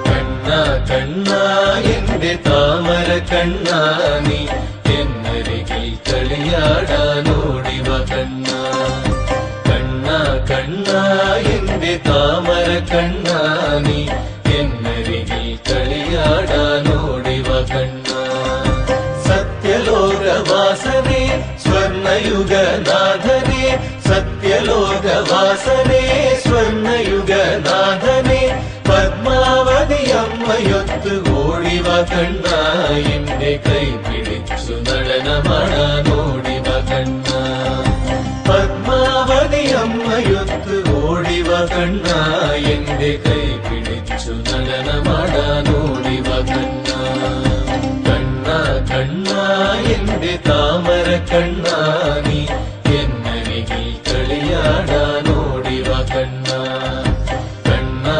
കണ്ണാ കണ്ണാ എന്റെ താമര കണ്ണാ നീ എന്നരികിൽ കളിയാടാനോടിവ കണ്ണാ. കണ്ണാ കണ്ണാ എന്റെ താമര കണ്ണാ നീ എന്നരികിൽ കളിയാടാനോടിവ കണ്ണാ. സത്യലോകവാസനേ സ്വർണയുഗനാഥനേ, സത്യലോകവാസനേ സ്വർണയുഗനാഥനേ, പത്മാവതി അമ്മയൊത്ത് ഓടിവ കണ്ണാ എന്റെ കൈ പിടിച്ചു നടനമാടാനോടിവ കണ്ണാ. പത്മാവതി അമ്മയൊത്ത് ഓടിവ കണ്ണാ എന്റെ കൈ പിടിച്ചു നടനമാടാനോടിവ കണ്ണാ. കണ്ണാ കണ്ണാ എന്റെ താമര കണ്ണാ